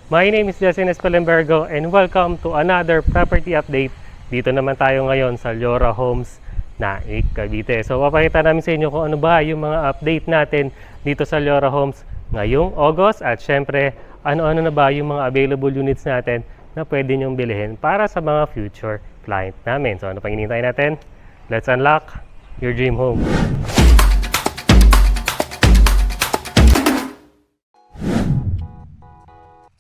My name is Justin Espelenbergo and welcome to another property update. Dito naman tayo ngayon sa Leora Homes, Naik, Cavite. So papakita namin sa inyo kung ano ba yung mga update natin dito sa Leora Homes ngayong August at syempre ano-ano na ba yung mga available units natin na pwede nyong bilhin para sa mga future client namin. So ano pang hinihintay natin? Let's unlock your dream home.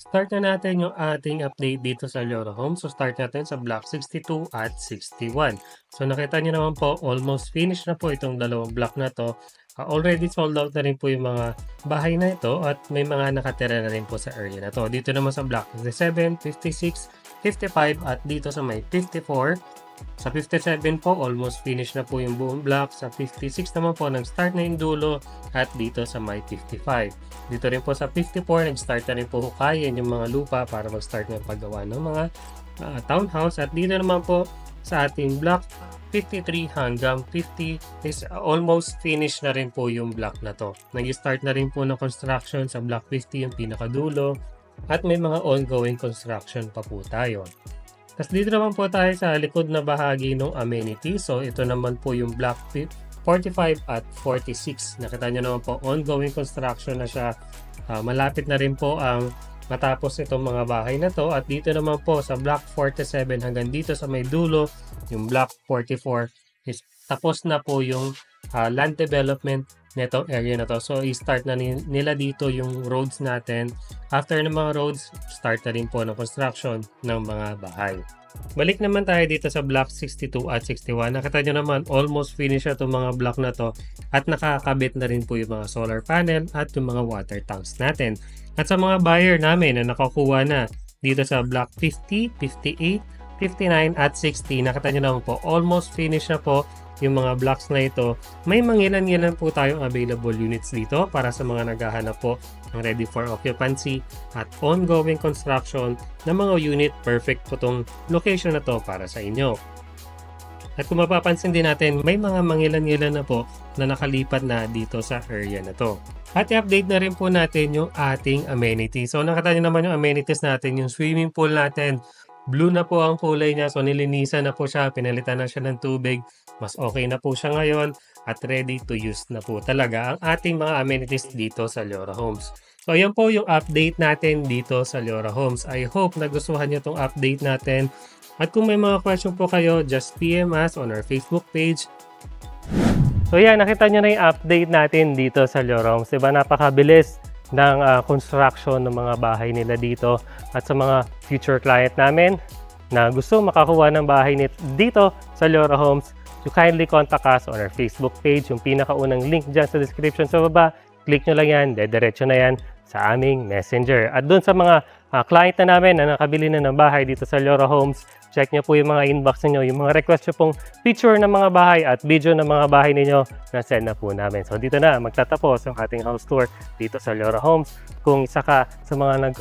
Start na natin yung ating update dito sa Leora Homes. So start natin sa block 62 at 61. So nakita niyo naman po, almost finished na po itong dalawang block na to. Already sold out na rin po yung mga bahay na ito at may mga nakatira na rin po sa area na to. Dito naman sa block 57, 56, 55 at dito sa may 54. Sa 57 po, almost finished na po yung buong block. Sa 56 naman po, nag-start na yung dulo at dito sa may 55. Dito rin po sa 54, nag-start na rin po hukayin yung mga lupa para mag-start ng paggawa ng mga townhouse. At dito naman po sa ating block 53 hanggang 50 is almost finished na rin po yung block na to. Nag-start na rin po ng construction sa block 50 yung pinakadulo at may mga ongoing construction pa po tayo. Tapos dito naman po tayo sa likod na bahagi ng amenity. So ito naman po yung block 45 at 46. Nakita nyo naman po ongoing construction na siya. Malapit na rin po ang matapos itong mga bahay na to. At dito naman po sa block 47 hanggang dito sa may dulo, yung block 44 is tapos na po yung land development netong area na to. So i-start na nila dito yung roads natin. After ng mga roads, start na rin po ng construction ng mga bahay. Balik naman tayo dito sa block 62 at 61. Nakita nyo naman, almost finish na itong mga block na to at nakakabit na rin po yung mga solar panel at yung mga water tanks natin. At sa mga buyer namin na nakakuha na dito sa block 50, 58, 59 at 60, nakita nyo naman po, almost finish na po yung mga blocks na ito. May mangilan-ngilan po tayong available units dito para sa mga naghahanap po ng ready for occupancy at ongoing construction ng mga unit. Perfect po tong location na to para sa inyo. At kung mapapansin din natin, may mga mangilan-ngilan na po na nakalipat na dito sa area na to. At i-update na rin po natin yung ating amenities. So nakita nyo naman yung amenities natin, yung swimming pool natin. Blue na po ang kulay niya, so nilinisan na po siya, pinalitan na siya ng tubig. Mas okay na po siya ngayon at ready to use na po talaga ang ating mga amenities dito sa Leora Homes. So ayan po yung update natin dito sa Leora Homes. I hope nagustuhan nyo itong update natin. At kung may mga question po kayo, just PM us on our Facebook page. So yan, nakita nyo na yung update natin dito sa Leora Homes. Diba, napakabilis ng construction ng mga bahay nila dito. At sa mga future client namin na gusto makakuha ng bahay dito sa Leora Homes, you kindly contact us on our Facebook page. Yung pinakaunang link dyan sa description sa baba, click nyo lang yan, dediretso na yan sa aming messenger. At doon sa mga client na namin na nakabili na ng bahay dito sa Leora Homes, check nyo po yung mga inbox ninyo, yung mga request nyo pong picture ng mga bahay at video ng mga bahay ninyo na send na po namin. So dito na magtatapos ang ating house tour dito sa Leora Homes. Kung isa ka sa mga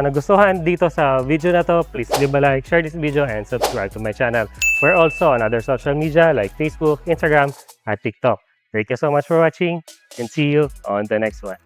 nagustuhan dito sa video na to, please leave a like, share this video, and subscribe to my channel. We're also on other social media like Facebook, Instagram, at TikTok. Thank you so much for watching and see you on the next one.